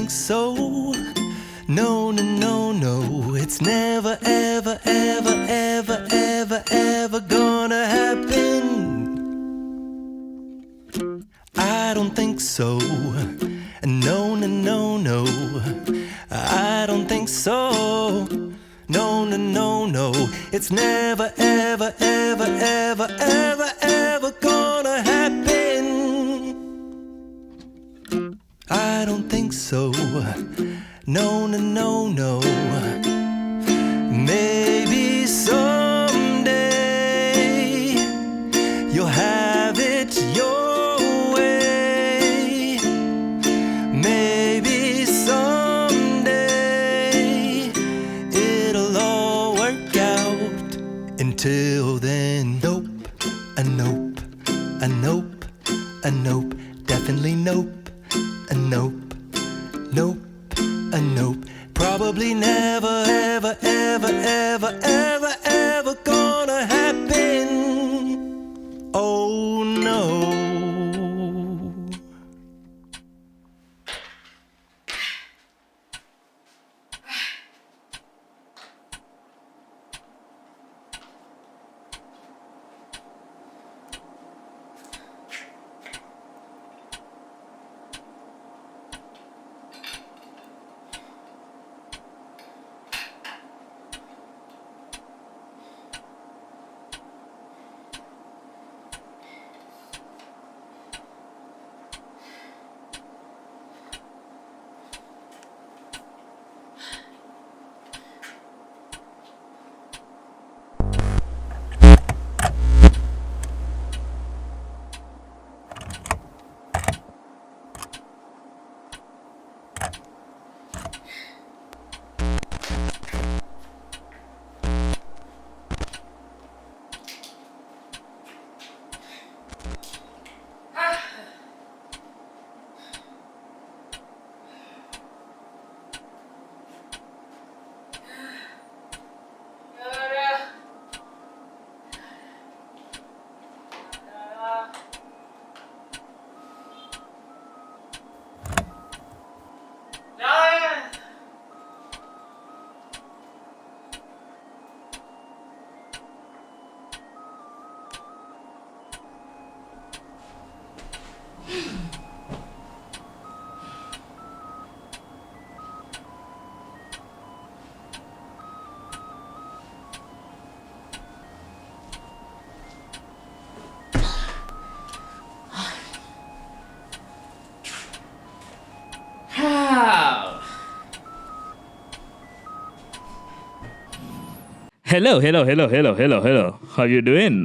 think so. No, no, no, no. It's never, ever, ever, ever, ever, ever gonna happen. I don't think so. No, no, no, no. I don't think so. No, no, no, no. It's never, ever, ever, ever, ever, ever gonna happen. I don't think so. No, no, no, no. Maybe someday you'll have it your way. Maybe someday it'll all work out. Until then, nope, a nope, a nope, a nope, definitely nope, a nope, nope, a nope. Probably never, ever, ever, ever, ever, ever gonna happen. Oh no. Hello. How you doing?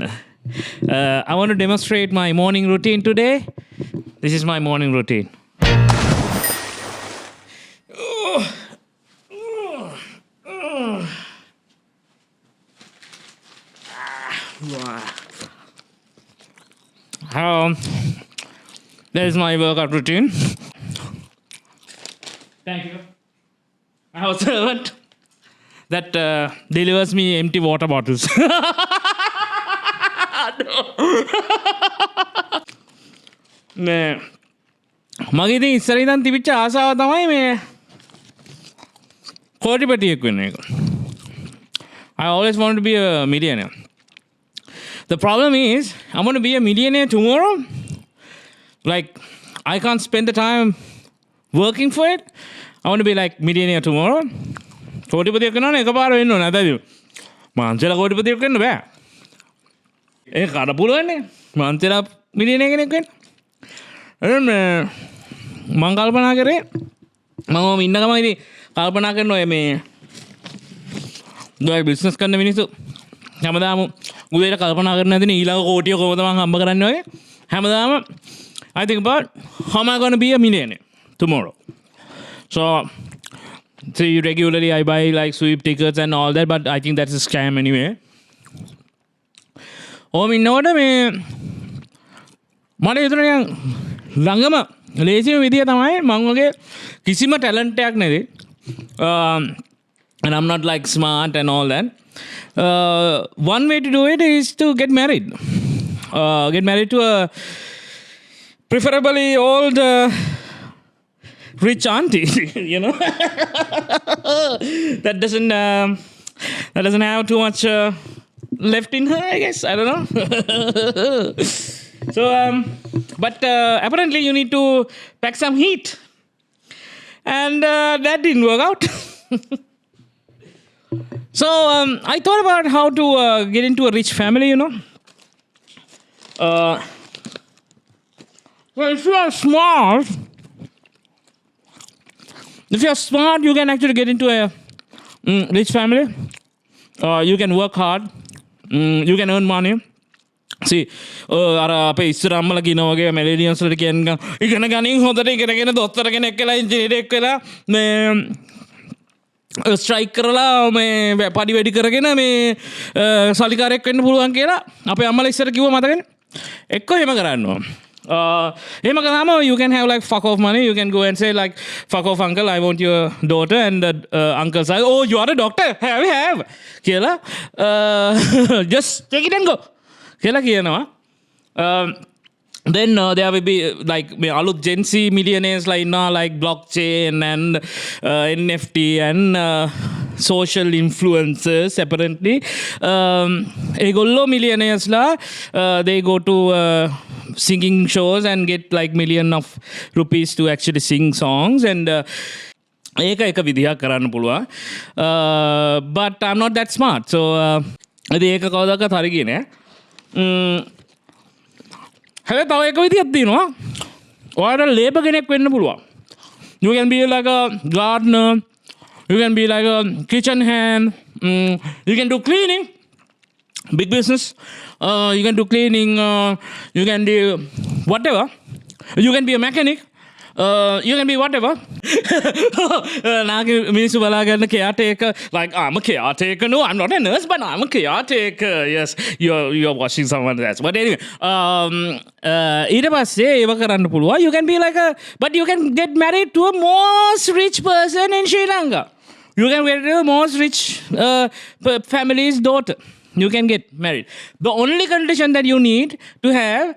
I want to demonstrate my morning routine today. This is my morning routine. That is my workout routine. Thank you. I have a servant that delivers me empty water bottles. මේ මගේ ඉතින් ඉස්සර ඉඳන් තිබිච්ච ආසාව තමයි මේ කෝටිපතියෙක් වෙන්න එක. I always wanted to be a millionaire. The problem is, I'm going to be a millionaire tomorrow. Like, I can't spend the time working for it. I want to be like millionaire tomorrow. කෝටිපතියෙක් වෙනවනේ එකපාර වෙන්න ඕනේ නැතද? මාන්සලා කෝටිපතියෙක් වෙන්න බෑ. ඒක කඩ පුළුවන්නේ. මාන්සලා මිලියනර් කෙනෙක් වෙන්න. මම කල්පනා කරේ මම ඉන්න ගමන් ඉතින් කල්පනා කරනවා මේ දුවයි බිස්නස් කරන මිනිස්සු හැමදාම උදේට කල්පනා කරන නැතිනේ ඊළඟ කෝටිය කොහොමද මම හම්බ කරන්නේ ඔය හැමදාම I think about how am I going to be a millionaire tomorrow. So regularly I buy like sweep tickets and all that, but I think that's a scam anyway. ඉන්නකොට මේ මට හිතුණා ළඟම ලේසිම විදිය තමයි මම වගේ කිසිම ටැලන්ට් එකක් නැති. And I'm not like smart and all that. One way to do it is to get married. Get married to a preferably old rich auntie, you know. that doesn't have too much left in her, I guess. I don't know. So, but apparently you need to pack some heat. And that didn't work out. So I thought about how to get into a rich family, you know. Well, if you are smart, you can actually get into a rich family. You can work hard. You can earn money. See, අර අපේ ඉස්සර අම්මලා කියනවා වගේ මිලේනියල්ස් වලට කියන්නේ ඉගෙන ගනින් හොඳට ඉගෙනගෙන දොස්තර කෙනෙක් වෙලා ඉංජිනේරෙක් වෙලා මේ ස්ට්‍රයික් කරලා මේ පඩි වැඩි කරගෙන මේ සල්ලිකාරයෙක් වෙන්න පුළුවන් කියලා අපේ අම්මලා ඉස්සර කිව්වා මතකනේ එක්ක එහෙම කරනවා එහෙම කරාම you can have like fuck off money. You can go and say like fuck off uncle, I want your daughter, and the uncle says oh you are a doctor, have කියලා just take it and go කියලා කියනවා. Then there will be like alut Gen Z millionaires like like blockchain and NFT and social influencers apparently. Egollo millionaires la they go to singing shows and get like million of rupees to actually sing songs and ඒක එක විදිහක් කරන්න පුළුවන්. But I'm not that smart. So ඉතින් ඒක කවදාකවත් හරි ගියේ නෑ. හැබැයි තව එක විදියක් තියෙනවා. ඔයාලට ලේබර් කෙනෙක් වෙන්න පුළුවන්. You can be like a gardener. You can be like a kitchen hand. You can do cleaning. Big business. You can do cleaning. You can do whatever. You can be a mechanic. You can be whatever. නාගේ මිනිස්සු බලාගන්න caretaker. Like I'm a caretaker. No, I'm not a nurse, but I'm a caretaker. Yes, you're watching someone else. But anyway, ඊට පස්සේ ඒව කරන්න පුළුවන්. You can be like but you can get married to a most rich person in Sri Lanka. You can get the most rich family's daughter. You can get married. The only condition that you need to have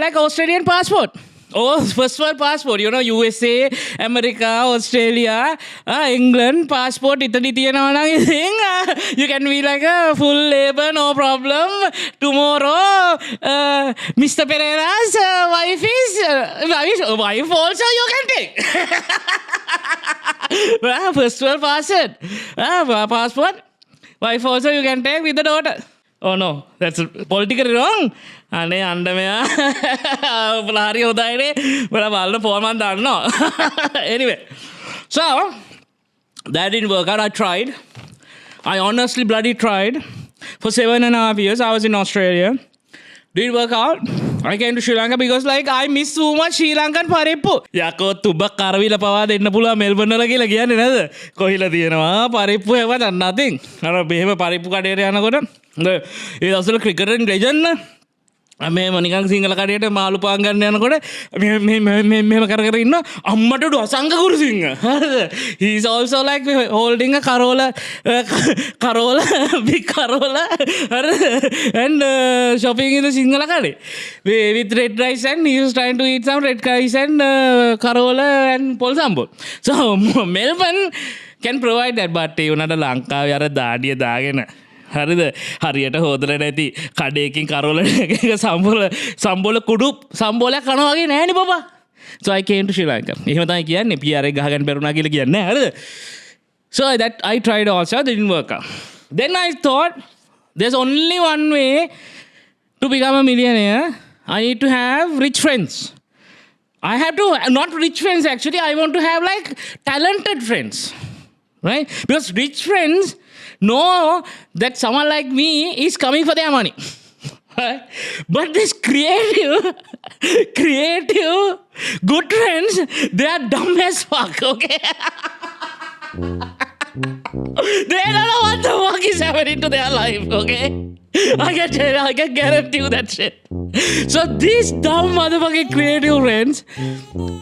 like Australian passport. Oh, first world passport. You know, USA, America, Australia, England passport. Italy තියෙනවා නම් ඉතින් you can be like a full labor, no problem. Tomorrow, Mr. Pereira's wife also you can take. First world passport. Wife also you can take with the daughter. Oh no, that's politically wrong. අනේ අන්න මෙයා හරි හොඳයිනේ මම බලන්න ෆෝර්මන් දාන්නවා. Anyway, so that didn't work out. I tried. I honestly bloody tried. For 7.5 years I was in Australia. Didn't work out. I came to Sri Lanka because like I miss so much Sri Lankan පරිප්පු. යකෝ තුබ කරවිල පවා දෙන්න පුළුවන් Melbourne වල කියලා කියන්නේ නේද? කොහිලා තියෙනවා පරිප්පු හැවත් nothing. අර මෙහෙම පරිප්පු කඩේට යනකොට ඒ දවස්වල ක්‍රිකට් ලෙජන්ඩ් මේ මනිකන් සිංහල කඩේට මාළු පාන් ගන්න යනකොට මෙහෙම කර ඉන්න අම්මට Asanga කුරුසිංහ. He is also like holding a Corolla big Corolla and shopping in the Sinhala kade with red rice, and he was trying to eat some red rice and Corolla and pol sambol. So Melbourne can provide that, but ඒ උනට ලංකාවේ අර දාඩිය දාගෙන හරිද හරියට හොදලා නැති කඩේකින් කරවල සම්බෝල කුඩු සම්බෝලයක් කනවා වගේ නෑනේ බබා. So I came to Sri Lanka. එහෙම තමයි කියන්නේ PR එක ගහගන්න බැරුණා කියලා කියන්නේ නෑ හරිද. So that I tried also, that didn't work out. Then I thought there's only one way to become a millionaire. I need to have rich friends. I have to, not rich friends actually, I want to have like talented friends. Right? Because rich friends know that someone like me is coming for their money. Right? But this creative, good friends, they are dumb as fuck, okay? They don't know what the fuck is happening to their life, okay? I can guarantee you that shit. So these dumb motherfucking creative friends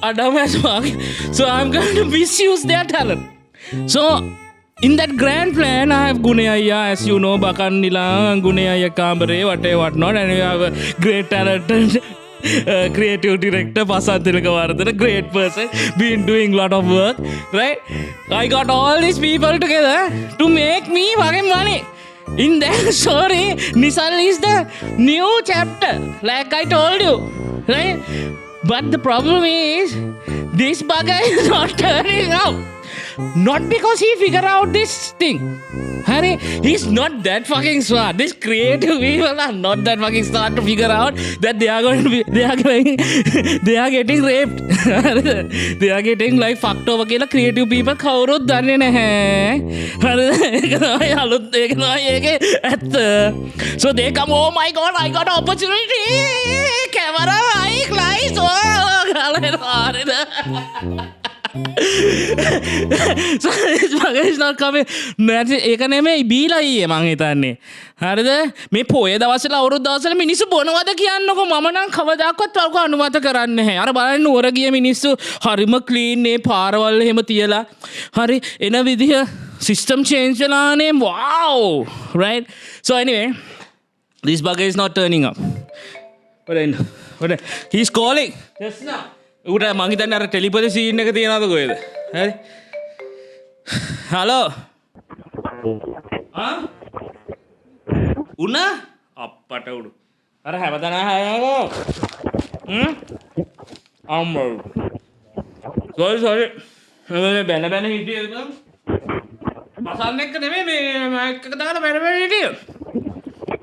are dumb as fuck. So I'm going to misuse their talent. So in that grand plan, I have Guneyaya, as you know, Bakannila, Guneyaya Kambare, whatever, whatnot, and you have a great talented creative director Pasant Tilakawardena, great person, been doing lot of work, right? I got all these people together to make me fucking money. In that story, Nissan is the new chapter, like I told you, right? But the problem is, this bugger is not turning up. Not because he figured out this thing. Harry, he's not that fucking smart. These creative people are not that fucking smart to figure out that they are getting raped. They are getting like fucked over. Kela creative people කවුරුත් දන්නේ නැහැ. හරිද? ඒක තමයි අලුත් ඒක තමයි ඒකේ ඇත්ත. So they come, oh my god, I got opportunity. Camera, mic, lights. හරිද? So this bugger is not coming. ඒක නෙමෙයි බීලා ඊයේ මං හිතන්නේ. හරිද? මේ පොය දවස්වල අවුරුදු දවස්වල මිනිස්සු බොනවද කියන්නකො මම නම් කවදාකවත් වල්ක අනුමත කරන්නේ නැහැ. අර බලන්න නුවර ගිය මිනිස්සු හරිම ක්ලීන් මේ පාරවල් එහෙම තියලා. හරි එන විදිහ සිස්ටම් චේන්ජ් වෙලානේ. wow, right? So anyway, this bugger is not turning up. But he's calling just now. උට මං හිතන්නේ අර ටෙලිපති සීන් එක තියනවද කොහෙද? හරි. හලෝ. උනා? අප්පට උඩු. අර හැමදාම හයනෝ. අම්මෝ. sorry. මේ බැන හිටියද? මසන්න එක්ක නෙමෙයි මේ මයික් එක දාලා බැන හිටිය.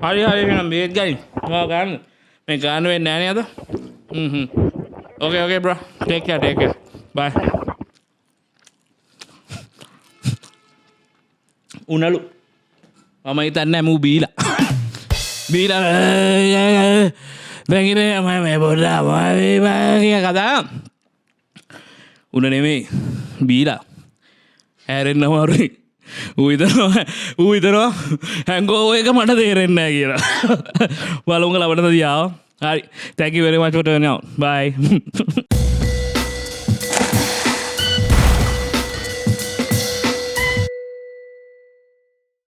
හරි එහෙනම් මේත් ගනි. ඔයා ගන්න. මේ ගන්න වෙන්නේ නැහැ නේද? Okay, bro. Take care. Bye. Unalu. Mama hitanne mu bila. Bila. Begini me boda. Kiya kata. Una නෙමෙයි. bila. හැරෙන්න අමාරුයි. ඌ හිතනවා හැංගෝවර් එක මට තේරෙන්නේ නැහැ කියලා. බලමු ලබන්න තියාව. All right. Thank you very much for turning out. Bye.